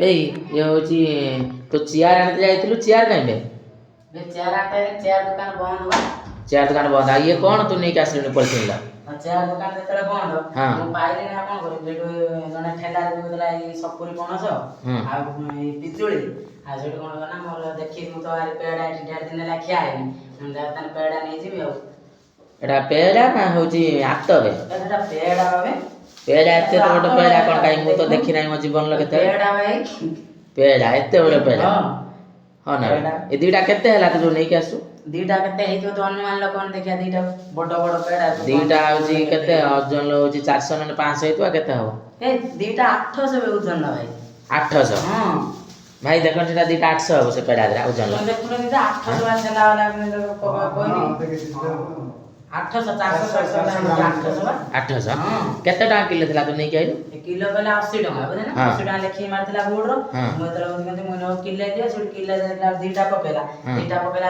ଏଇ ଇଏ ହଉଛି ତୁ ଚେୟାର ଆଣିତେ ଯାଇଥିଲୁ ଚେୟାର କାଇଁ ବେ ଚେୟାର ଆଣିତେ ଚେୟାର ଦୋକାନ ବନ୍ଦ ବା ଚେୟାର ଦୋକାନ ବନ୍ଦ ଆଉ ଇଏ କଣ ତୁ ନେଇକି ଆସିଲୁନି ପଲିଥିନଟା ଚେୟାର ଦୋକାନ ଯେତେବେଳେ ବନ୍ଦ ହଁ ମୁଁ ପାଇଲିନି ଆଉ କଣ କରିବି ସେଠୁ ଜଣେ ଠେଲାରେ ବିକୁଥିଲା ଏଇ ସପୁରି ପଣସ ଆଉ ଏଇ ପିଜୁଳି ଆଉ ସେଠୁ କଣ କଲା ମୋର ଦେଖିଲି ମୁଁ ତ ଆରି ପେଡା ଏଠି 1.5 ଦିନ ହେଲା ଖିଆ ହେଇନି ମୁଁ ତାହେଲେ ପେଡା ନେଇଯିବି ଆଉ ଏଟା ପେଡା ନା ହଉଛି ଆତବେ ଏଟା ପେଡା ଭାବେ ପେଡା ଏତେ ବଡ ପେଡା କଣ କାଇଁ ମୁଁ ତ ଦେଖି ନାହିଁ ମୋ ଜୀବନରେ କେତେ ପେଡା ଭାଇ ପେଡା ଏତେ ବଡ ପେଡା ହଁ ନା ଏ ଦିଟା କେତେ ହେଲା ତୁ ଯୋଉ ନେଇକି ଆସୁ ଦିଟା କେତେ ହେଇଥିବ ତ ଅନୁମାନ ଲୋକମାନେ ଦେଖିଆ ଦିଟା ବଡ ବଡ ପେଡା ଦିଟା ହଉଛି କେତେ ଓଜନ ହଉଛି 400 ନହେଲେ 500 ହେଇଥିବ କେତେ ହବ ଏ ଦିଟା 800 ଓଜନ ଭାଇ 800 ହଁ ଭାଇ ଦେଖ ସେଟା ଦିଟା 800 ହବ ସେ ପେଡା ଦିଟା ଓଜନ ଦେଖୁନ ଦିଟା 800 ଠେଲା वाला କହିନି 800 800 କେତେ ଟଙ୍କା କିଲୋ ଥିଲା ତୁ ନେଇକି ଆଇଲୁ କିଲୋ କହିଲା 80 ଟଙ୍କା ବୁଝେ ନା 80 ଟଙ୍କା ଲେଖି ମାରଥିଲା ବୋର୍ଡର ମୁଁ ଯେତେବେଳେ କହିଲି ମୁଁ ନ କିଲେ ଦିଅ ସେଠି କିଲେ ଦେଇଥିଲା ଦିଟା ପକେଇଲା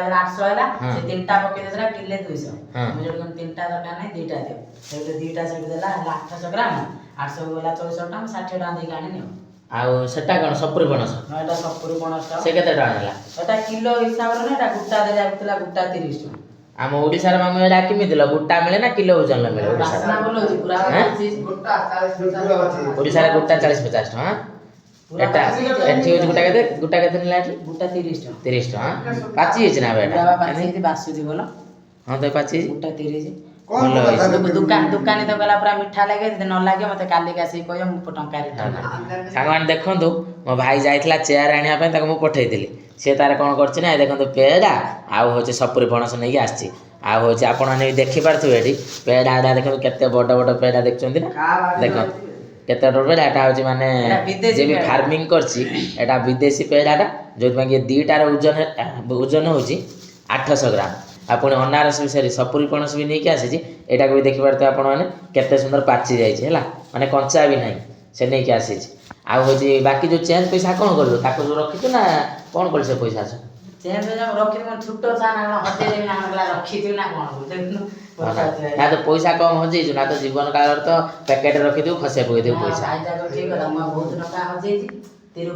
ବେଲେ 800 ହେଲା ସେ ତିନଟା ପକେଇ ଦେଇଥିଲା କିଲେ 200 ମୁଁ ଯେତେବେଳେ ତିନଟା ଦରକାର ନାହିଁ ଦିଟା ଦିଅ ସେଠି ଦିଟା ସେଠି ଦେଲା ହେଲା 800 ଗ୍ରାମ 800 ଗଲା 400 ଟଙ୍କା 60 ଟଙ୍କା ଦେଇକି ଆଣିନି ଆଉ ସେଟା କଣ ସପୁରି ପଣସ ଏଟା ସପୁରି ପଣସ ସେ କେତେ ଟଙ୍କା ନେଲା ଏଟା କିଲୋ ହିସାବରେ ନା ଏଟା ଗୁଟା ଦେଲା ଥିଲା ଗୁଟା 30 ଟଙ୍କା ଆମ ଓଡିଶାର ମାମୁ ଏଟା କେମିତି ଲ ଗୁଟା ମିଳେ ନା କିଲୋ ଓଜନ ମିଳେ ଓଡିଶାରେ ବାସ୍ନା ଭଲ ଅଛି ପୁରା ଗୁଟା 40-50 ଓଡିଶାରେ ଗୁଟା 40-50 ଟଙ୍କା ଏଟା ଏଠି ହଉଛି ଗୁଟା କେତେ ନେଲା ଏଠି ଗୁଟା 30 ଟଙ୍କା 30 ଟଙ୍କା ପାଚି ହେଇଛି ନା ବେଟା ପାଚି ହେଇଛି ବାସୁଛି ଭଲ ହଁ ତ ପାଚି ହେଇଛି ଗୁଟା 30 ଭଲ ହେଇଛି ଦୋକାନୀ ତ ଗଲା ପୁରା ମିଠା ଲାଗେ ଯଦି ନ ଲାଗେ ମତେ କାଲିକି ଆସିକି କହିବ ମୁଁ ଟଙ୍କା ରିଟର୍ନ ସାଙ୍ଗମାନେ ଦେଖନ୍ତୁ ମୋ ଭାଇ ଯାଇଥିଲା ଚେୟାର ଆଣିବା ପାଇଁ ତାକୁ ମୁଁ ପଠେଇଥିଲି ସେ ତାର କଣ କରୁଛି ନା ଦେଖନ୍ତୁ ପେଡା ଆଉ ହଉଛି ସପୁରି ପଣସ ନେଇକି ଆସିଛି ଆଉ ହଉଛି ଆପଣ ନେଇ ଦେଖିପାରୁଥିବେ ଏଠି ପେଡା ଦେଖନ୍ତୁ କେତେ ବଡ ବଡ ପେଡା ଦେଖୁଛନ୍ତି ନା ଦେଖନ୍ତୁ କେତେ ବଡ ପେଡା ଏଟା ହଉଛି ମାନେ ଯେ ବି ଫାର୍ମିଂ କରିଛି ଏଟା ବିଦେଶୀ ପେଡାଟା ଯୋଉଥିପାଇଁ କି ଦିଟାର ଓଜନ ହଉଛି 800 ଗ୍ରାମ ଆପଣ ଅନାରସ ବିଷୟରେ ସପୁରି ପଣସ ବି ନେଇକି ଆସିଛି ଏଟାକୁ ବି ଦେଖିପାରୁଥିବେ ଆପଣ ମାନେ କେତେ ସୁନ୍ଦର ପାଚି ଯାଇଛି ହେଲା ମାନେ କଞ୍ଚା ବି ନାହିଁ ସେ ନେଇକି ଆସିଛି ଆଉ ହଉଛି ବାକି ଯୋଉ ଚେଞ୍ଜ ପଇସା କଣ କରିବୁ ତାକୁ ଯୋଉ ରଖିଛୁ ନା କଣ କରିବୁ ସେ ପଇସା ଚେଞ୍ଜ ରଖିଛୁ ମୁଁ ଛୋଟ ଛୁଆ ନା ହଜେଇଦେବି ନା ରଖିଛୁ ନା କଣ ଦେଖୁନୁ ନା ତ ପଇସା କମ ହଜେଇଛୁ ନା ତ ଜୀବନ କାଳରେ ତ ପ୍ୟାକେଟ ରଖିଥିବୁ ଖସେ ପକେଇଥିବୁ ପଇସା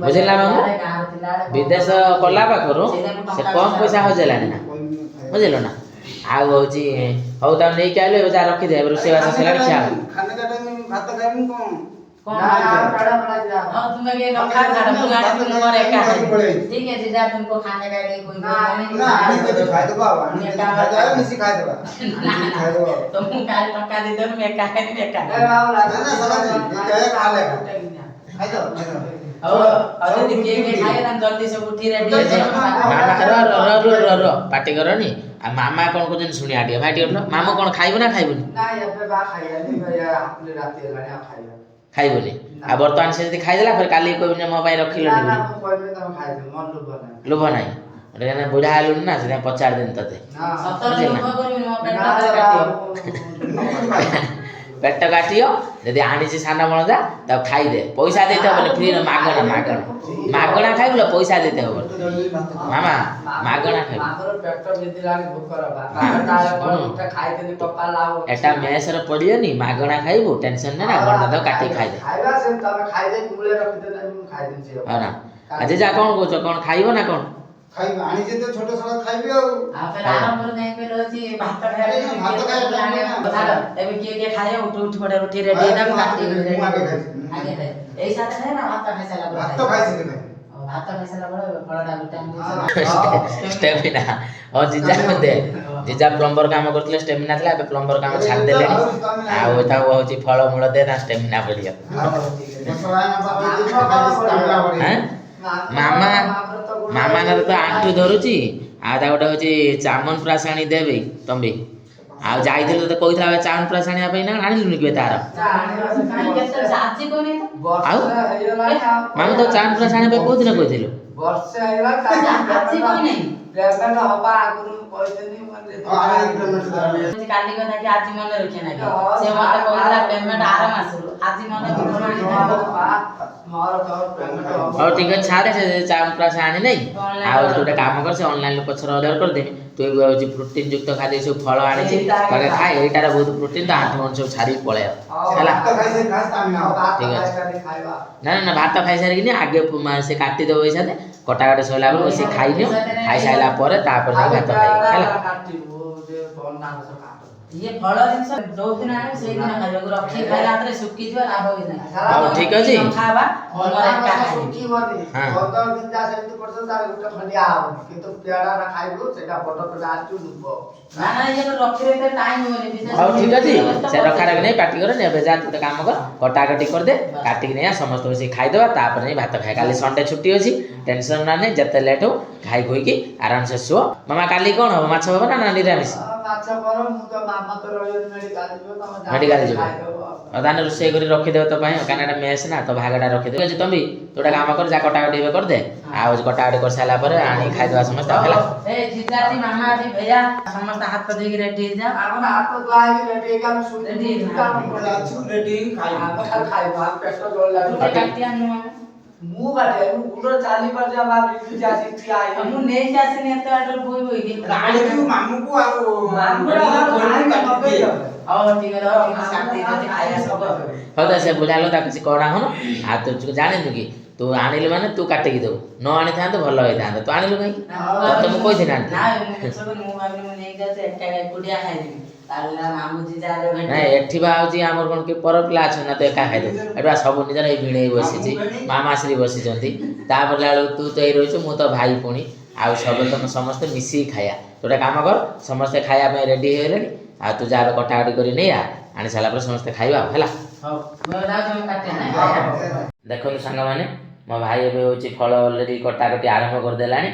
ବୁଝିଲା ମାମୁ ବିଦେଶ କଲା ପାଖରୁ ସେ କମ ପଇସା ହଜେଇଲାଣି ନା ବୁଝିଲ ନା ଆଉ ହଉଛି ହଉ ତାକୁ ନେଇକି ଆଇଲେ ଏବେ ଯାହା ରଖିଦେ ଏବେ ରୋଷେଇବାସ ସରିଲାଣି ଖିଆ तुम के रखा था पुराने तुम मोर एका ठीक है जीजा तुमको खाने का लिए कोई ना आनी को खाए दो बाबा खाए मिसी खाए दो खाए दो तुम काल टका दे दो मैं एका है मैं एका ए बाबू ना समझ ये खा ले खाए दो और यदि के खाए ना जल्दी से उठी रेडी है मामा रो पार्टी करनी आ मामा कोन को जन सुनिया दिया भाई टियो मामा कोन खाइबो ना खाइबो ना ଏବେ ବା ଖାଇବାନି ଭୟା आपले ରାତି ହେଲାଣି ଆଉ ଖାଇବା ଖାଇବନି आ ବର୍ତ୍ତମାନ ସେ ଯଦି ଖାଇଦେଲା ଫେର କାଲି କହିବି ମୋ ପାଇଁ ରଖିଲନି ନା ମୁଁ କହିବି ତମ ଖାଇଦେ ମନ ଲୋଭ ନାହିଁ ଏଟା ବୁଢା ହେଲୁନି ନା ସେଟା ପଚାରି ଦେନି ତତେ ସତର ଲୋଭ କରିବି ମୋ ପେଟ କାଟିयो ଯଦି ଆଣିଛି ସାନ ଭଣଜା ତାକୁ ଖାଇଦେ ପଇସା ଦେଇତେ ହବନି ଫ୍ରି ମାଗଣା ଖାଇବୁ ପଇସା ଦେଇତେ ହବ ମାମା ମାଗଣା ଖାଇବୁ ପେଟ ବିନ୍ଧିଲାଣି ଭୋକ ରବା ଖାଇଦେନି କପା ଲାଉ ଏଟା ମେସରେ ପଡିବନି ମାଗଣା ଖାଇବୁ ଟେନସନ ନେ ନା ଘରଟା ତାକୁ କାଟିକି ଖାଇଦେ ଖାଇବା ସେ ତମେ ଖାଇଦେ ମୁଳେ ରଖିଦେଲେ ମୁଁ ଖାଇଦେନି ସେ ହଁ ନା ଆଜି ଯା କଣ କହୁଛ କଣ ଖାଇବ ନା କଣ ଖାଇବ ଆଣିଛି ତ ଛୋଟ ଛୋଟ ଖାଇବି ଆଉ ଫେର ଆରମ୍ଭରୁ ଯାଇ କହିଲ ଅଛି ଭାତ ଖାଇବା ଏବେ କିଏ ଖାଇବ ଉଠି ପଡେ ଉଠି ରେଡି ହେଇଥା ମୁଁ କାଟି ଏଇ ସାଥେ ଖାଏ ନା ଭାତ ଖାଇସାରିଲା ପରେ ଭାତ ଖାଇସାରିଲା ଭାତ ଖାଇସାରିଲା ପରେ ଫଳଟା ଭିଟାମିନ ଷ୍ଟେମିନା ଓ ଜିଜା ପ୍ଲମ୍ବର କାମ କରୁଥିଲେ ଷ୍ଟେମିନା ଥିଲା ଏବେ ପ୍ଲମ୍ବର କାମ ଛାଡ଼ିଦେଲେଣି ଆଉ ଏଟାକୁ ହଉଛି ଫଳମୂଳ ଦେ ନା ଷ୍ଟେମିନା ବଢିବ ମାମାଙ୍କର ତ ଆଣ୍ଠୁ ଧରୁଛି ଆଉ ତା ଗୋଟେ ହଉଛି ଚାମନ ପ୍ରାସ ଆଣି ଦେବେ ତମ୍ବି ଆଉ ଯାଇଥିଲୁ ତତେ କହିଥିଲା ଚାମନ ପ୍ରାସ ଆଣିବା ପାଇଁ ନା ଆଣିଲୁନି କି ତାର ଆଉ ମାମା ତ ଚାମନ ପ୍ରାସ ଆଣିବା ପାଇଁ କୋଉ ଦିନ କହିଥିଲୁ ବର୍ଷେ ହେଇଗଲା ପେମେଣ୍ଟ ହବା ଆଗରୁ କହିଦେନି ମାନେ କାଲି କଥା କି ଆଜି ମନେ ରଖିଆ ନାହିଁ ସେ ମତେ କହିଲା ପେମେଣ୍ଟ ଆର ମାସରୁ ଆଜି ମନେ ମୋର ପେମେଣ୍ଟ ହଉ ଠିକ ଅଛି ଛାଡେ ସେ ଚାଉଳ ଆଣି ନାହିଁ ଆଉ ତୁ ଗୋଟେ କାମ କର ସେ ଅନଲାଇନ ପଛରେ ଅର୍ଡର କରିଦେବି ତୁ ହଉଛି ପ୍ରୋଟିନ ଯୁକ୍ତ ଖାଦ୍ୟ ସବୁ ଫଳ ଆଣିଛି ତାকে ଖାଏ ଏଇଟାର ବହୁତ ପ୍ରୋଟିନ ତ ଆଣ୍ଠୁ ଗଣ୍ଠି ସବୁ ଛାଡ଼ିକି ପଳେଇବ ହେଲା ନା ନା ଭାତ ଖାଇସାରିକିନି ଆଗେ ସେ କାଟିଦେବ ଏଇ ସାଥେ କଟାକଟି ସରିଲା ପରେ ସେ ଖାଇନିଅ ଖାଇସାରିଲା ପରେ ତାପରେ ଯାଇ ଭାତ ଖାଇବ ହେଲା ଇଏ ଫଳ ଜିନିଷ ଯୋଉଦିନ ଆଣିବ ସେଇଦିନ ଖାଇବାକୁ ରଖି ଖାଇଲା ହାତରେ ଶୁଖିଯିବ ଲାଭ ବି ନାହିଁ ହଉ ଠିକ ଅଛି ଖାଇବା ଶୁଖିବନି 15 ଦିନ ଯା ସେମିତି ପଡିବ ତାର ଗୋଟେ ଖଣ୍ଡିଆ ହବନି କିନ୍ତୁ ପେଡାଟା ଖାଇବୁ ସେଟା ବଡ ପେଡା ଆଛୁ ଲୁବ ନା ନା ଇଏ ରଖି ରଖି ଟାଇମ ହୁଏନି ହଉ ଠିକ ଅଛି ସେ ରଖା ରଖି ନେଇ ପାଟି କର ଏବେ ଯା ତୁ ଗୋଟେ କାମ କର କଟାକଟି କରିଦେ କାଟିକି ନେଇ ସମସ୍ତେ ବସିକି ଖାଇଦେବା ତାପରେ ନେଇ ଭାତ ଖାଇବା କାଲି ସଣ୍ଡେ ଛୁଟି ଅଛି ଟେନସନ ନା ନାହିଁ ଯେତେ ଲେଟ୍ ହଉ ଖାଇ ଖୋଇକି ଆରାମସେ ଶୁଅ ମାମା କାଲି କ'ଣ ହବ ମାଛ ହବ ନା ନିରାମିଷ ମାଛ କର ମୁଁ ତ ମାମା ତ ରହିବ ମେଡିକାଲ ଯିବ ତମ ମେଡିକାଲ ଯିବ ତାହେଲେ ରୋଷେଇ କରି ରଖିଦେବ ତୋ ପାଇଁ କାରଣ ଏଟା ମେସ୍ ନା ତୋ ଭାଗଟା ରଖିଦେବ ଅଛି ତମ୍ବି ତୁ ଗୋଟେ କାମ କର ଯା କଟାକଟି ଏବେ କରିଦେ ଆଉ କଟାକଟି କରିସାରିଲା ପରେ ଆଣିକି ଖାଇଦେବା ସମସ୍ତେ ହେଲା ଏ ଜିଜାଜି ମାମା ଆଜି ଭैୟା ସମସ୍ତେ ହାତ ଧୋଇକି ରେଡି ହେଇଯା ଆମର ହାତ ଧୁଆ ହେଇକି ରେଡି ହେଇକି ଆମେ ଶୁଣି ରେଡି ଖାଇବୁ ଆମ ପେଟ ଜଳ ଲାଗୁଛି କାଟି ଆଣିଲୁ ମାମା ମୁଁ ବାଟେ ମୁଁ ଗୁଡ ଚାଲି ପାରୁଛି ଆମ ବିଜୁ ଆସି ଠିଆ ହେଇକି ମୁଁ ନେଇକି ଆସିନି ଏତେ ବାଟରୁ ବୋଇ ବୋଇକି ଗାଳିକୁ ମାମୁକୁ ଆଉ ହଉ ଠିକ ଅଛି କାଟି ଦେଉଛି ଖାଇବା ସବୁ ହଉ ତା ସେ ବୁଝାলো ତାକୁ କିଛି କଣା ହନ ଆଉ ତୁ ଜାଣିନୁ କି ତୁ ଆଣିଲୁ ମାନେ ତୁ କାଟିକି ଦେବୁ ନ ଆଣିଥାନ୍ତୁ ଭଲ ହେଇଥାନ୍ତା ତୁ ଆଣିଲୁ କାହିଁକି ତତେ ମୁଁ କହିଥିଲି ଆଣିଥିଲି ମୁଁ ଭାବିଲି ମୁଁ ନେଇକି ଯାଉଛି ଏକା ଏକୁଟିଆ ଖାଇଦେବି ନାଇଁ ଏଠି ବା ହଉଛି ଆମର କ'ଣ କି ପର ପିଲା ଅଛନ୍ତି ନା ତୁ ଏକା ଖାଇଦେବୁ ଏଠି ବା ସବୁ ନିଜର ଏଇ ଭିଣେଇ ବସିଛି ମାମାଶ୍ରୀ ବସିଛନ୍ତି ତାପରେ ବେଳକୁ ତୁ ତ ଏଇ ରହିଛୁ ମୁଁ ତ ଭାଇ ପୁଣି ଆଉ ସବୁ ତମେ ସମସ୍ତେ ମିଶିକି ଖାଇବା ତୁ ଗୋଟେ କାମ କର ସମସ୍ତେ ଖାଇବା ପାଇଁ ରେଡି ହେଇଗଲେଣି ଆଉ ତୁ ଯାହା କଟାକଟି କରି ନେଇ ଆଣି ସାରିଲା ପରେ ସମସ୍ତେ ଖାଇବା ଆଉ ହେଲା ଦେଖନ୍ତୁ ସାଙ୍ଗମାନେ ମୋ ଭାଇ ଏବେ ହେଉଛି ଫଳ ଅଲରେଡ଼ି କଟାକଟି ଆରମ୍ଭ କରିଦେଲାଣି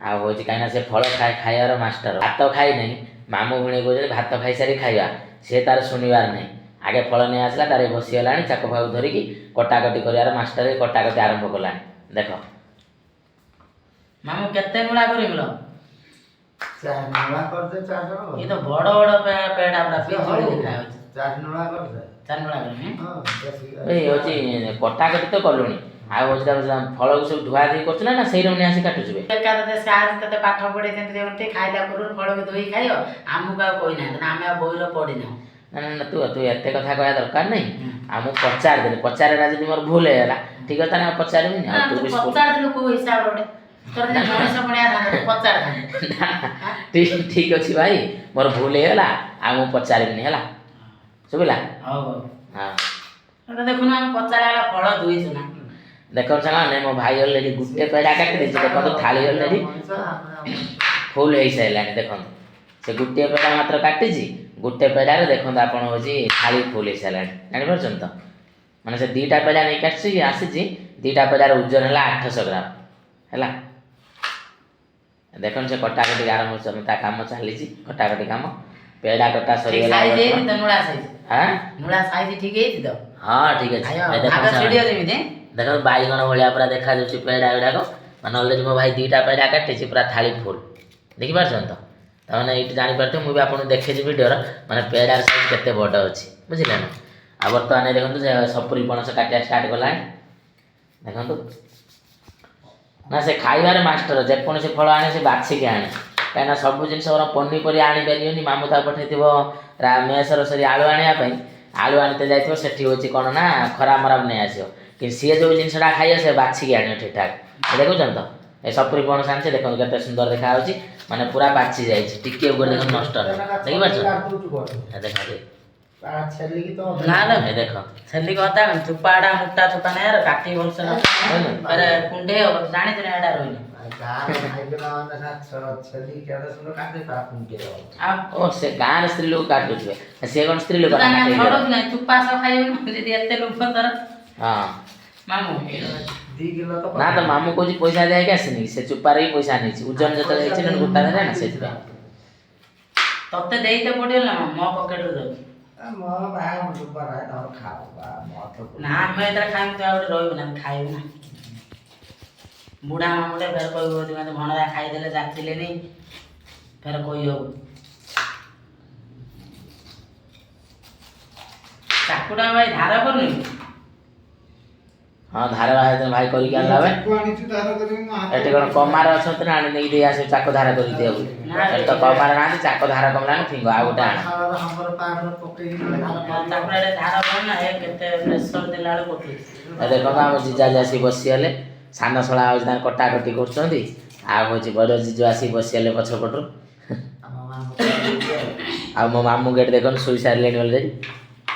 ଆଉ ହେଉଛି କାହିଁକିନା ସେ ଫଳ ଖାଇବାର ମାଷ୍ଟର ଭାତ ଖାଇନାହିଁ ମାମୁଁ ଭିଣେଇ କହୁଛନ୍ତି ଭାତ ଖାଇସାରି ଖାଇବା ସେ ତାର ଶୁଣିବାର ନାହିଁ ଆଗେ ଫଳ ନେଇ ଆସିଲା ତାର ବସିଗଲାଣି ଚାକୁ ଫାକୁ ଧରିକି କଟାକଟି କରିବାର ମାଷ୍ଟର କଟାକଟି ଆରମ୍ଭ କଲାଣି ଦେଖ ମାମୁ କେତେ ନୂଳା କରିବିଲ ଚାରି ଏ ତ ବଡ଼ ବଡ଼ ପେଡା ପୁରା ପିଛଳି ଦେଖାଯାଉଛି ନୂଳା କରିଦେ ଚାରି ନୂଳା କରିବି ଏଇ ହେଉଛି କଟାକଟି ତ କଲୁଣି ଆଉ ହେଉଛି ଫଳକୁ ସବୁ ଧୁଆ ଧୁଇ କରୁଛୁ ନା ସେଇଟା ନେଇ ଆସି କାଟୁଛୁ ଏକାଥରେ ସାର୍ ତତେ ପାଠ ପଢ଼େଇଛନ୍ତି ଯେମିତି ଖାଇଲା ପୂର୍ବରୁ ଫଳକୁ ଧୋଇ ଖାଇବ ଆମକୁ ଆଉ କହିନାହାନ୍ତି ନା ଆମେ ଆଉ ବହିର ପଢ଼ିନାହୁଁ ନା ନା ତୁ ଏତେ କଥା କହିବା ଦରକାର ନାହିଁ ଆଉ ମୁଁ ପଚାରିଦେଲି ପଚାରିଲା ଯଦି ମୋର ଭୁଲ ହେଇଗଲା ଠିକ ଅଛି ତାହେଲେ ପଚାରିବିନି ଆଉ ତୁ ପଚାରିଥିଲୁ କୋଉ ହିସାବରେ ଗୋଟେ ମଣିଷ ପଣିଆ ପଚାରିଥାନ୍ତି ଠିକ ଅଛି ଭାଇ ମୋର ଭୁଲ ହେଇଗଲା ଆଉ ମୁଁ ପଚାରିବିନି ହେଲା ଶୁଭିଲା ହଉ ହଁ ଦେଖୁନ ଆମେ ପଚାରିଲା ଫଳ ଧୋଇଛୁ ନା ଦେଖନ୍ତୁ ସାଙ୍ଗମାନେ ମୋ ଭାଇ ଅଲରେଡ଼ି ଗୋଟେ ପେଡ଼ା କାଟି ଦେଇଛି ଦେଖନ୍ତୁ ଥାଳି ଅଲରେଡ଼ି ଫୁଲ ହେଇସାରିଲାଣି ଦେଖନ୍ତୁ ସେ ଗୋଟିଏ ପେଡ଼ା ମାତ୍ର କାଟିଛି ଗୋଟେ ପେଡ଼ାରେ ଦେଖନ୍ତୁ ଆପଣ ହେଉଛି ଥାଳି ଫୁଲ ହେଇସାରିଲାଣି ଜାଣିପାରୁଛନ୍ତି ତ ମାନେ ସେ ଦୁଇଟା ପେଡ଼ା ନେଇକି ଆସିଛି ଦୁଇଟା ପେଡ଼ାର ଓଜନ ହେଲା 800 ଗ୍ରାମ ହେଲା ଦେଖନ୍ତୁ ସେ କଟାକଟି ଆରମ୍ଭ ତା କାମ ଚାଲିଛି କଟାକଟି କାମ ପେଡ଼ା କଟା ସରିଗଲା ନୂଳା ସାଇଜ ଠିକ ହେଇଛି ତ ହଁ ଠିକ ଅଛି ଦେଖନ୍ତୁ ବାଇଗଣ ଭଳିଆ ପୁରା ଦେଖାଯାଉଛି ପେଡ଼ା ଗୁଡ଼ାକ ମାନେ ଅଲରେଡ଼ି ମୋ ଭାଇ ଦୁଇଟା ପେଡ଼ା କାଟିଛି ପୁରା ଥାଳି ଫୁଲ ଦେଖିପାରୁଛନ୍ତି ତ ତାମାନେ ଏଇଠି ଜାଣିପାରୁଥିବେ ମୁଁ ବି ଆପଣଙ୍କୁ ଦେଖେଇଛି ଭିଡ଼ିଓର ମାନେ ପେଡ଼ାର ସାଇଜ୍ କେତେ ବଡ଼ ଅଛି ବୁଝିଲେ ନା ଆଉ ବର୍ତ୍ତମାନ ଦେଖନ୍ତୁ ସେ ସପୁରି ପଣସ କାଟିବା ଷ୍ଟାର୍ଟ କଲାଣି ଦେଖନ୍ତୁ ନା ସେ ଖାଇବାରେ ମାଷ୍ଟର ଯେକୌଣସି ଫଳ ଆଣେ ସେ ବାଛିକି ଆଣେ କାହିଁକିନା ସବୁ ଜିନିଷ ପନିପରିବା ଆଣିପାରିବନି ମାମୁଁ ତା ପଠେଇଥିବ ମେସର ସରି ଆଳୁ ଆଣିବା ପାଇଁ ଆଳୁ ଆଣିତେ ଯାଇଥିବ ସେଠି ହେଉଛି କ'ଣ ନା ଖରାପ ମରାପ ନେଇ ଆସିବ କିନ୍ତୁ ସିଏ ଯେଉଁ ଜିନିଷଟା ଖାଇବ ସେ ବାଛିକି ଆଣିବ ଠିକ୍ଠାକ୍ ଦେଖୁଛନ୍ତି ତ ଏ ସପୁରି ପଣସ ଆଣିছে ଦେଖନ୍ତୁ କେତେ ସୁନ୍ଦର ଦେଖାଯାଉଛି ମାନେ ପୁରା ବାଛି ଯାଇଛି ଟିକେ ଉପରେ ଦେଖନ୍ତୁ ନଷ୍ଟ ଦେଖିପାରୁଛ ଦେଖନ୍ତୁ ଦେଖ ଛେଲି କଥା ଚୁପାଟା ମୋଟା ଚୁପା ନାହିଁ କାଟି ଭଲସେ କୁଣ୍ଡେଇ ହବ ଜାଣିଛୁ ନା ଏଇଟା ରହିଲେ ଓ ସେ ଗାଁରେ ସ୍ତ୍ରୀ ଲୋକ କାଟୁଥିବେ ସେ କ'ଣ ସ୍ତ୍ରୀ ଲୋକ ଚୁପା ସହ ଖାଇବେ ଯଦି ଏତେ ଲୋକ ଧର ହଁ ମାମୁଁ ନା ତ ମାମୁଁ କହୁଛି ପଇସା ଦେଇକି ଆସିନି ସେ ଚୁପାରେ ହିଁ ପଇସା ନେଇଛି ଓଜନ ଯେତେବେଳେ ହେଇଛି ଗୋଟା ଦେଲେ ନା ସେଥିପାଇଁ ତତେ ଦେଇତେ ପଡ଼ିବ ନା ମୋ ପକେଟରୁ ଯାଉଛି ନା ଆମେ ଏଥିରେ ଖାଇବୁ ତୁ ଆଉ ଗୋଟେ ରହିବୁ ନା ଖାଇବୁ ନା ବୁଢା ମାମୁଟେ ଫେର କହିବ ମତେ ଭଣଜା ଖାଇଦେଲେ ଯାଚିଲେନି ଫେର କହି ହବ ଚାକୁଟା ଭାଇ ଧାର କରୁନି ହଁ ଧାର ଭାଇ କରିକି ଆଣିଲା ବେ ଏଠି କ'ଣ କମାର ଅଛନ୍ତି ନା ଆଣି ନେଇକି ଦେଇ ଆସିବ ଚାକ ଧାର କରିକି ଦିଅ ବୋଲି ଏଠି ତ କମାର ନାହାନ୍ତି ଚାକ ଧାର କମଲାଣି ଫିଙ୍ଗ ଆଉ ଗୋଟେ ଆଣ ଚାକୁଟା ଧାର କରୁନା ଏ କେତେ ପ୍ରେସର ଦେଲା ବେଳକୁ ପକେଇଛି ଦେଖନ୍ତୁ ଆମ ଜିଜା ଆସି ବସିଗଲେ ସାନ ଶଳା ହେଉଛି ତାଙ୍କ କଟାକଟି କରୁଛନ୍ତି ଆଉ ହେଉଛି ବଡ଼ ଜିଜୁ ଆସିକି ବସିଗଲେ ପଛପଟରୁ ଆଉ ମୋ ମାମୁଁ ଗେଟ୍ ଦେଖନ୍ତୁ ଶୋଇ ସାରିଲେଣି ଅଲରେଡ଼ି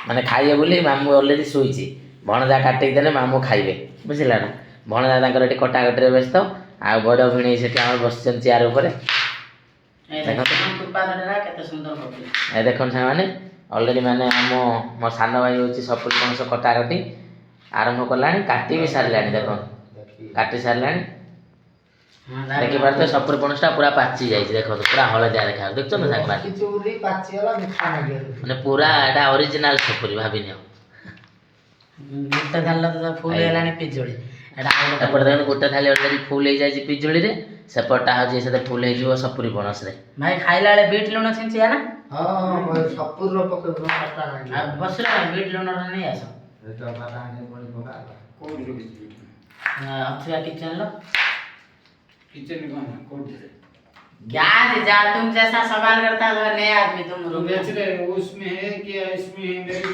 ମାନେ ଖାଇବେ ବୋଲି ମାମୁଁ ଅଲରେଡ଼ି ଶୋଇଛି ଭଣଜା କାଟିକି ଦେଲେ ମାମୁଁ ଖାଇବେ ବୁଝିଲା ନା ଭଣଜା ତାଙ୍କର ଏଠି କଟାକଟିରେ ବ୍ୟସ୍ତ ଆଉ ବଡ଼ ଭିଣେଇ ସେଠି ଆମର ବସିଛନ୍ତି ଚେୟାର ଉପରେ କେତେ ସୁନ୍ଦର ଏ ଦେଖନ୍ତୁ ସେମାନେ ଅଲରେଡ଼ି ମାନେ ମୋ ସାନ ଭାଇ ହେଉଛି ସପୁରି ପଣସ କଟାକଟି ଆରମ୍ଭ କଲାଣି କାଟି ବି ସାରିଲାଣି ଦେଖନ୍ତୁ କାଟି ସାରିଲାଣି ଦେଖିପାରୁଥିବେ ସପୁରି ପଣସଟା ପୁରା ପାଚି ଯାଇଛି ଦେଖନ୍ତୁ ପୁରା ହଳଦିଆ ଦେଖାଯାଉଛି ଦେଖୁଛ ନା ମାନେ ପୁରା ଏଇଟା ଅରିଜିନାଲ ସପୁରି ଭାବିନିଅ ଗୋଟେ ଥାଲି ତ ଫୁଲ ହେଲାଣି ପିଜୁଳି ଏପଟେ ଦେଖନ୍ତୁ ଗୋଟେ ଥାଲି ଅଲରେଡ଼ି ଫୁଲ ହେଇଯାଇଛି ପିଜୁଳିରେ ସେପଟଟା ହେଉଛି ସେଥିରେ ଫୁଲ ହେଇଯିବ ସପୁରି ପଣସରେ ଭାଇ ଖାଇଲା ବେଳେ ବିଟ୍ ଲୁଣ ଛିଞ୍ଚିଆ ନା ବସିଲା ବିଟ୍ ଲୁଣଟା ନେଇ ଆସ अच्छा किचन लो किचन कौन कोड गैस जा तुम जैसा सवाल करता है नया आदमी तुम बेच रहे हो उसमें है क्या इसमें है मेरी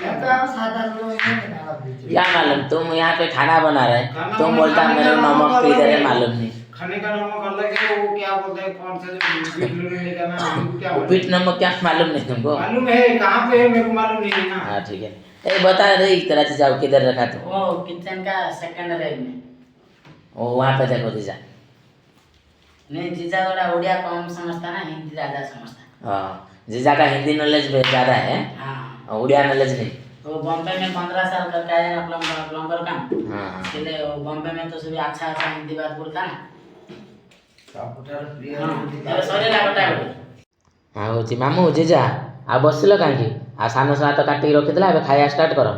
क्या मालूम तुम यहाँ पे खाना बना रहे तुम बोलता मेरे नमक किधर है मालूम नहीं खाने का नमक अलग है वो क्या बोलते हैं कौन सा बीट लून लेना क्या बीट नमक क्या मालूम नहीं तुमको मालूम है कहाँ पे है मेरे को मालूम नहीं है ना हाँ ठीक है ए बता रही तेरा चीज़ किधर रखा तो वो किचन का सेकंड रेग में ओ वहाँ पे देखो जीजा नहीं जीजा थोड़ा उड़िया कम समझता ना हिंदी ज़्यादा समझता हाँ जीजा का हिंदी नॉलेज ज़्यादा है हाँ उड़िया नॉलेज नहीं वो बॉम्बे में 15 साल करके आया ना प्लम्बर काम हाँ इसलिए बॉम्बे में तो सभी अच्छा अच्छा हिंदी बात बोलता ना सॉरी लागता है हाँ होची मामू जीजा आ बसिल कहीं आ सान सा तो काटिक रखीला ए खाया स्टार्ट कर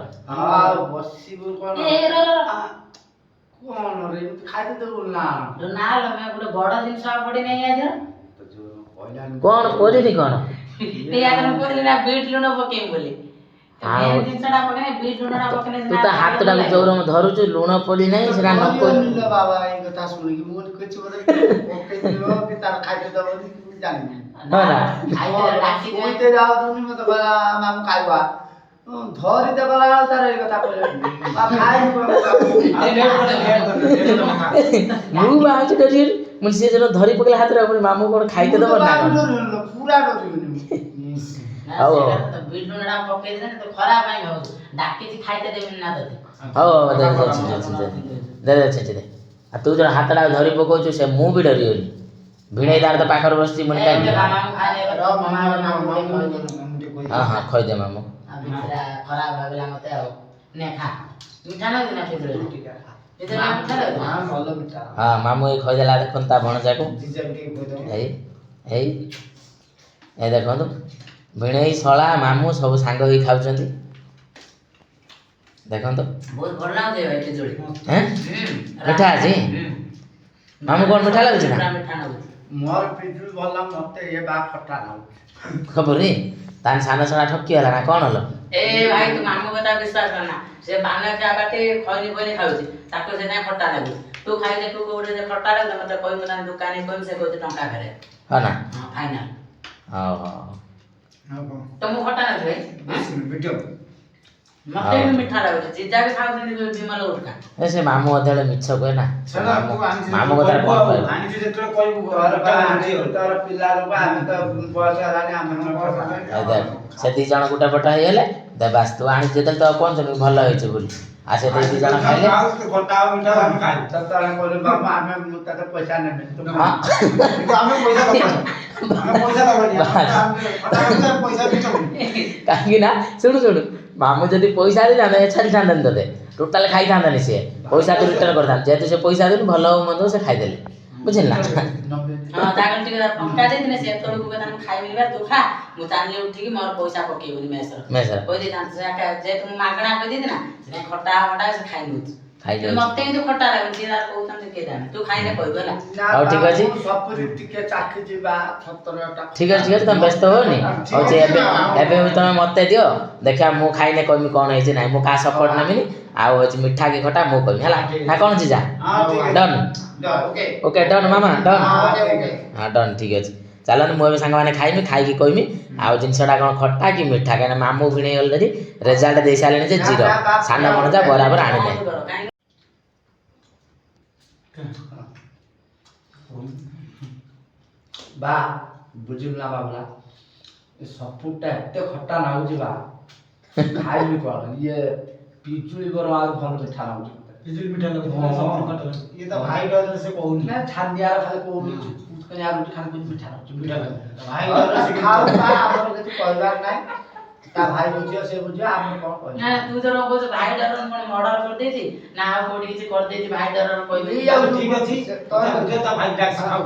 ना लो मैं गोटे बड़ जिन पड़ी नहीं आज कौन पड़ी कौन ना बीट लुण पकेम बोली जिनसटा पकने बीट लुणटा पकने तू तो हाथ टाक जोर में धरुचु लुण पड़ी नहीं सेटा न को बाबा ए कथा सुनि कि मोन कुछ बोले ओके दियो कि तार खाइते दबो कि जानि ना कोइते जाओ तुनी मत बला माम खाइबा धरि दे बला तार ए कथा कहले आ खाइ मु बाज डरी मुझे जनो धरी पकले हाथ रे मामू कोन खाइते दब ना पूरा डरियो आओ बीट लुणटा पके दे तो खराब आइ हो डाकी जी खाइते देबे ना दते आओ दे दे आ तू जो हाथ टा धरी पकोछु से मु भी डरियोनी भिणै दार तो पाखर बसची मन काई हां हां खइ दे मामू खराब लागला मते आ ने खा मीठा ना दिना फिर ठीक है इधर मीठा लगे हां भलो मीठा हां मामू ए खइ देला देखन ता भणजा को ए देखो तो भिणै शला मामू सब सांग होई खाउचंती देखो तो बहुत भल लागे भाई खिचड़ी हैं मीठा अछि मामू कोन मीठा लागछ ना पूरा मीठा ना मोर पिजुल भला मते ए बा खट्टा ना खबर रे तान साना साना ठक्की हला ना कोन हलो ए भाई तू मामू कथा विश्वास करना से बाना क्या बाटे खइनी बनी खाउची ताको से ना खट्टा लागू तू खाइ दे तू गोडे जे खट्टा लाग मते कोइ मना दुकानी कोइ से कोइ टंका करे हां ना हां फाइनल हां तुम खट्टा ना भाई वीडियो मते भी मीठा लागे जीजा भी खाउ देनी बिमल उठका ऐसे मामू अधले मिछ कोइ ना चलो तू मामू कथा कोन कहै आनी जे जेतले कहबू घर का आनी तार पिला रो बा हम तो पैसा लाने हम देख से दी जण गुटा पटा हेले दे बास तू आनी जेतल तो कोन जन भल होय छै बोली आ से दी जण खाइले घटा मीठा हम खाइ तब तार बोले बाबा हमें मुता तो पैसा नहीं तो हां हमें पैसा दबा हमें पैसा दबा पैसा दिचो काहे ना सुनु मामू जदी पैसा दे जाने छाड़ी थांदन तते टोटल खाइ थांदन से पैसा तो रिटर्न कर थां जेतु से पैसा देन भलो मंद से खाइ देले बुझिल ना हां तागल टिके पंका दे दिने से तोड़ को कथा खाइ मिलबा तू खा मु चालले उठी कि मोर पैसा पकेबनी मेसर कोइ दे थां से जे तुम मागणा को दे ना से खट्टा वटा से खाइ नु खाइ दे मते तो खट्टा लागन जे को थां से କିଏ ଜାଣେ ତୁ ଖାଇନେ କହିବୁ ହେଲା ହଉ ଠିକ ଅଛି। ସପୁରି ଟିକେ ଚାଖି ଯିବା 17ଟା ଠିକ ଅଛି ତମେ ବ୍ୟସ୍ତ ହୁଅନି ହଉଛି ଏବେ ଏବେ ବି ତମେ ମତେ ଦିଅ ଦେଖିବା ମୁଁ ଖାଇଲେ କହିବି କଣ ହେଇଛି ନାହିଁ ମୁଁ କାହା ସପୋର୍ଟ ନେବିନି ଆଉ ହଉଛି ମିଠା କି ଖଟା ମୁଁ କହିବି ହେଲା ନା କଣ ଜିଜା ଡନ୍ ଓକେ ଡନ୍ ମାମା ଡନ୍ ହଁ ଡନ୍ ଠିକ ଅଛି ଚାଲନ୍ତୁ ମୁଁ ଏବେ ସାଙ୍ଗମାନେ ଖାଇମି ଖାଇକି କହିମି ଆଉ ଜିନିଷଟା କ'ଣ ଖଟା କି ମିଠା କାହିଁକିନା ମାମୁଁ ଭିଣେଇ ଅଲରେଡି ରେଜଲ୍ଟ ଦେଇ ସାରିଲେଣି ଯେ 0 ସାନ ଭଣଜା ବରାବର ଆଣିନାହିଁ ବା ବୁଝିଲୁ ନା ବାବୁଲା ଏ ସପୁଟା ଏତେ ଖଟା ନାଗୁଛି ବା ଖାଇବି କଣ ଇଏ ପିଜୁଳି ବର ଆଉ ଭଲ ମିଠା ନାଗୁଛି ପିଜୁଳି ମିଠା ଲାଗୁଛି ହଁ। ସପୁରି ଖଟା ଲାଗୁଛି। ଇଏ ତ ଭାଇ ଡରରେ ସେ କହୁନି ନା ଛାନିଆର ଖାଲି କହୁଛି ଖାଲି ମିଠା ଲାଗୁଛି ମିଠା ଲାଗୁଛି ଭାଇ ଖାଉ ଡରରେ ସେ ବା, ଆମର କିଛି କହିବାର ନାହିଁ ତା ଭାଇ ବୁଝିବ ସେ ବୁଝିବ ଆମର କଣ କହିବ ନା ତୁ ଯୋଉ କହୁଛୁ ଭାଇ ଡର କଣ ମର୍ଡର କରିଦେଇଛି ନା ଆଉ କୋଉଠି କିଛି କରିଦେଇଛି ଭାଇ ଡର କହିବି ଠିକ ଅଛି ତା ଭାଇ ଡାକ୍ସ ଖାଉ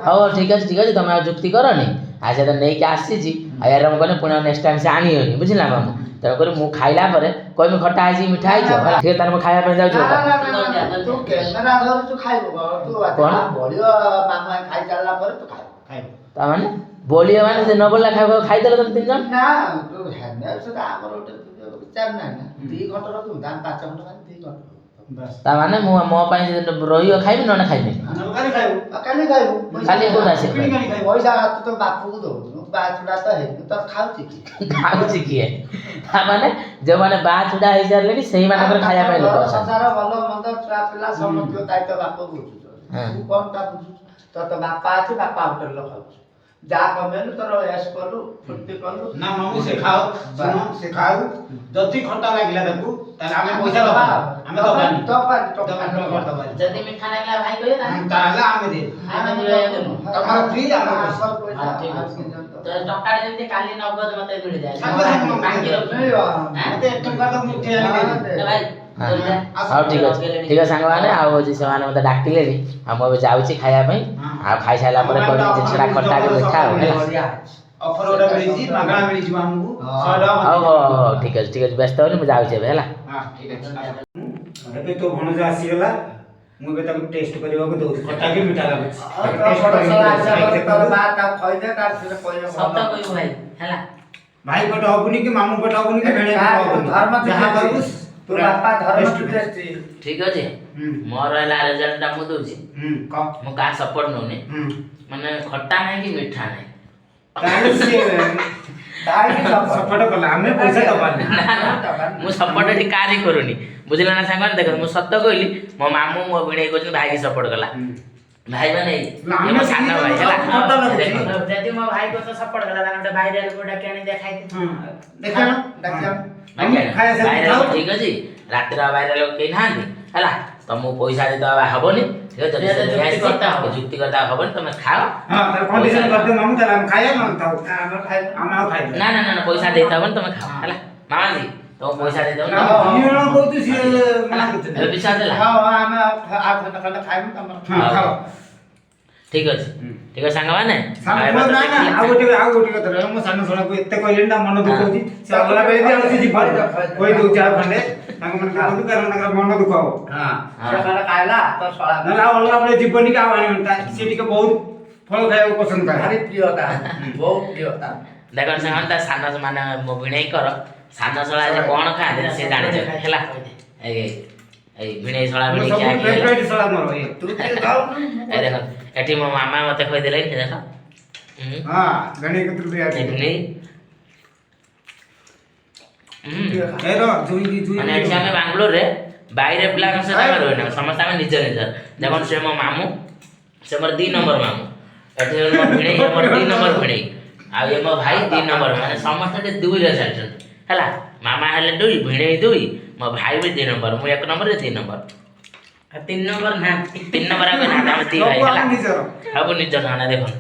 ହଉ ଠିକ ଅଛି ତମେ ଆଉ ଯୁକ୍ତି କରନି ଆଉ ସେ ତ ନେଇକି ଆସିଛି ଆଉ ଏହାର ମୁଁ କହିଲେ ପୁଣି ନେକ୍ସଟ ଟାଇମ୍ ସେ ଆଣିବନି ବୁଝିଲା ମାମୁଁ ତେଣୁକରି ମୁଁ ଖାଇଲା ପରେ କହିବି ଖଟା ହେଇଛି ମିଠା ହେଇଛି ହେଲା ଠିକ ତାହେଲେ ମୁଁ ଖାଇବା ପାଇଁ ଯାଉଛି ନା, ବର୍ତ୍ତମାନ। ନା, ନା, ନା, ନା, ତୁ କ୍ୟାମେରା ଧରୁଛୁ ଖାଇବୁ କଣ ତୁ କଣ? ବଳିବ ମାମା ଖାଇ ସାରିଲା ପରେ ତୁ ଖାଇବୁ ତାମାନେ ବୋଲିବ ମାନେ ଯେ ନ ବୋଲିଲା ଖାଇଦେଲ ତମେ 3 ଜଣ ନା ତୁ ହେନେ ସେଟା ଆମର ଗୋଟେ ବିଚାର ନାହିଁ ନା 2 ଘଣ୍ଟା ରଖିବୁ ଦାମ 5 ଘଣ୍ଟା ମାନେ 2 ଘଣ୍ଟା ତାମାନେ ମୁଁ ମୋ ପାଇଁ ଯଦି ରହିବ ଖାଇବି ନହେଲେ ଖାଇବି କାଲି ଖାଇବୁ କାଲି ଖାଇବୁ କାଲି କୋଉଠୁ ଆସିବ ପଇସା ତୁ ତ ବାପକୁ ଦଉଛୁ ବାଛୁଡା ତ ହେଇନି ତ ଖାଉଛି କି ଖାଉଛି କିଏ ତାମାନେ ଯୋଉମାନେ ବାହା ଚୁଡା ହେଇସାରିଲେଣି ସେଇମାନଙ୍କର ଖାଇବା ପାଇଁ ଲୋକ ଅଛନ୍ତି ସଂସାର ଭଲ ମନ୍ଦ ଛୁଆ ପିଲା ସମସ୍ତଙ୍କ ଦାୟିତ୍ୱ ବାପ ବୁଝୁଛୁ ତୁ କଣ ତା ବୁଝୁଛୁ ତ ବାପା ଅଛି ବାପା ହୋଟେଲରେ ଖାଉଛୁ ଯାହା କମେଇଲୁ ତୋର ଏସ୍ କଲୁ ଫୁର୍ତ୍ତି କଲୁ ନା ମାମୁଁ ସେ ଖାଉ ଶୁଣ ସେ ଖାଉ ଯଦି ଖଟା ଲାଗିଲା ତାକୁ ତାହେଲେ ଆମେ ପଇସା ଦବା ଆମେ ଦବାନି ଦବାନି ଯଦି ମିଠା ଲାଗିଲା ଭାଇ କହିବେ ତାହେଲେ ଆମେ ଦେ ତମର ଫ୍ରି ଆମର ପଇସା ଟଙ୍କା ଯେମିତି କାଲି ନଗଦ ମତେ ମିଳିଯାଏ ସାଙ୍ଗେ ସାଙ୍ଗେ ବାକି ରଖିବି ମତେ ଟଙ୍କା ତ ମୁଁ ଉଠେଇ ଆଣିଦେବି ଭାଇ ହଉ ଠିକ ଅଛି ସାଙ୍ଗମାନେ ଆଉ ହଉଛି ସେମାନେ ମତେ ଡାକିଲେଣି ଆଉ ମୁଁ ଏବେ ଯାଉଛି ଖାଇବା ପାଇଁ ଆଉ ଖାଇସାରିଲା ପରେ କହିବି ଜିନିଷଟା ଖଟା କି ମିଠା ଆଉ ହେଲା ଅଫର ଗୋଟେ ମିଳିଛି ମାଗଣା ମିଳିଯିବ ଆମକୁ 100 ଟଙ୍କା ହଉ ଠିକ ଅଛି ବ୍ୟସ୍ତ ହଉନି ମୁଁ ଯାଉଛି ଏବେ ହେଲା ହଁ ଠିକ ଅଛି ଏବେ ତୋ ଭଣଜା ଆସିଗଲା ମୁଁ ଏବେ ତାକୁ ଟେଷ୍ଟ କରିବାକୁ ଦଉଛି ଖଟା କି ମିଠା ଲାଗୁଛି ସତ କହିବୁ ଭାଇ ହେଲା ଭାଇ ପଟ ହବୁନି କି ମାମୁଁ ପଟ ହବୁନି କି ଭେଣେଇ ପଟ ହବୁନି ଯାହା କରିବୁ ତୁ ବାପା ଧର୍ମ ଠିକ ଅଛି ମୋର ହେଲା ରେଜଲ୍ଟଟା ମୁଁ ଦଉଛି ମୁଁ କାହା ସପୋର୍ଟ ନଉନି ମାନେ ଖଟା ନାହିଁ କି ମିଠା ନାହିଁ ସପୋର୍ଟ କଲା ଆମେ ପଇସା ଦବାନି ମୁଁ ସପୋର୍ଟ ଏଠି କାହାରି କରୁନି ବୁଝିଲା ନା ସାଙ୍ଗମାନେ ଦେଖ ମୁଁ ସତ କହିଲି ମୋ ମାମୁଁ ମୋ ଭିଣେଇ କହୁଛନ୍ତି ଭାଇକି ସପୋର୍ଟ କଲା ଭାଇ ମାନେ ମୋ ସାନ ଭାଇ ହେଲା ଯଦି ମୋ ଭାଇ କୁ ସପୋର୍ଟ କଲା ତାହେଲେ ଗୋଟେ ଭାଇରାଲ କୋଉଟା କିଣି ଦେଖାଇଛି ଠିକ ଅଛି ରାତିରେ ଭାଇରାଲ କେହି ନାହାନ୍ତି ହେଲା ତମକୁ ପଇସା ଦେଇଦବା ହବନି ଠିକ ଅଛି ଯୁକ୍ତି କରିଦବା ହବନି ତମେ ଖାଅ ନା ପଇସା ଦେଇତେ ହବନି ତମେ ଖାଅ ହେଲା ମାମା ଦି ତମକୁ ପଇସା ଦେଇଦବ ବିଶ୍ୱାସ ହେଲା ଠିକ ଅଛି ସାଙ୍ଗମାନେ ଆଉ ଗୋଟେ କଥା ମୋ ସାନ ଶୁଣକୁ ଏତେ କହିଲେଣି ତା ମନ ଦୁଃଖ ହଉଛି ସେ ଅଲଗା ବେଳେ ବି ଆଉ ସେ ଯିବ କହି ଦଉଛି ଆଉ ଖଣ୍ଡେ ତାଙ୍କ ମାନେ କାରଣ ତାଙ୍କର ମନ ଦୁଃଖ ହବ ନହେଲେ ଆଉ ଅଲଗା ବେଳେ ଯିବନି କି ଆଉ ଆଣିବନି ସେ ଟିକେ ବହୁତ ଫଳ ଖାଇବାକୁ ପସନ୍ଦ କରେ ଦେଖ ସେମାନେ ତା ସାନ ମାନେ ମୋ ଭିଣେଇଙ୍କର ସାନ ଶଳା ଯେ କଣ ଖାଆନ୍ତି ସେ ଜାଣିଛନ୍ତି ହେଲା ଏଇ ଭିଣେଇ ଶଳା ଭିଣେଇ ଦେଖ ଏଠି ମୋ ମାମା ମତେ କହିଦେଲେ ଦେଖ ଭିଣେଇ ମାନେ ଏଠି ଆମେ ବାଙ୍ଗାଲୋରରେ বাইরে ପିଲାଙ୍କ ସହିତ ଆମେ ରହିନା ସମସ୍ତେ ଆମେ ନିଜ ନିଜର ଦେଖନ୍ତୁ ସେ ମୋ ମାମୁଁ ସେ ମୋର 2 ନମ୍ବର ମାମୁଁ ଏଠି ମୋ ଭିଣେଇ ମୋର 2 ନମ୍ବର ଭିଣେଇ ଆଉ ଏ ମୋ ଭାଇ 2 ନମ୍ବର ମାନେ ସମସ୍ତେ 2 ରେ ଚାଲିଛନ୍ତି ହେଲା ମାମା ହେଲେ 2 ଭିଣେଇ 2 ମୋ ଭାଇ ବି 2 ନମ୍ବର ମୁଁ 1 ନମ୍ବର 2 ନମ୍ବର 3 ନମ୍ବର ନା 3 ନମ୍ବର ଆମେ ନା ଆମେ 2 ଭାଇ ହେଲା ସବୁ ନିଜର ନା ଦେଖନ୍ତୁ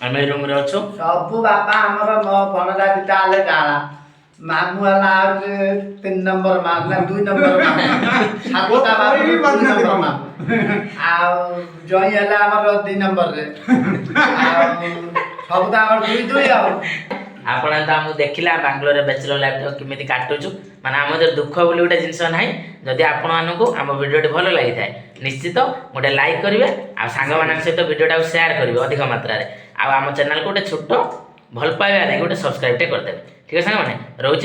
ଆମେ ରୁମ ରେ ଅଛୁ ସବୁ ବାପା ଆମର ମୋ ଭଣଜା ଦିଟା ଆଲେ ଗାଳା ମାମୁଁ ହେଲା ଆଉ 3 ନମ୍ବର ମାମୁଁ 2 ନମ୍ବର ମାମୁଁ ସାତଟା ମାମୁଁ 2 ନମ୍ବର ମାମୁଁ ଆଉ ଜଇ ହେଲା ଆମର 2 ନମ୍ବର ରେ ଆଉ ସବୁ ତ ଆମର 2 2 ଆଉ ଆପଣ ତ ଆମକୁ ଦେଖିଲା ବାଙ୍ଗାଲୋରରେ ବ୍ୟାଚଲର ଲାଇଫ କେମିତି କାଟୁଛୁ ମାନେ ଆମ ଯୋଉ ଦୁଃଖ ବୋଲି ଗୋଟେ ଜିନିଷ ନାହିଁ ଯଦି ଆପଣମାନଙ୍କୁ ଆମ ଭିଡ଼ିଓଟି ଭଲ ଲାଗିଥାଏ ନିଶ୍ଚିତ ଗୋଟେ ଲାଇକ୍ କରିବେ ଆଉ ସାଙ୍ଗମାନଙ୍କ ସହିତ ଭିଡ଼ିଓଟାକୁ ସେୟାର କରିବେ ଅଧିକ ମାତ୍ରାରେ ଆଉ ଆମ ଚ୍ୟାନେଲକୁ ଗୋଟେ ଛୋଟ ଭଲ ପାଇବା ନେଇକି ଗୋଟେ ସବସ୍କ୍ରାଇବଟେ କରିଦେବେ ଠିକ ଅଛି ସାଙ୍ଗମାନେ ରହୁଛି।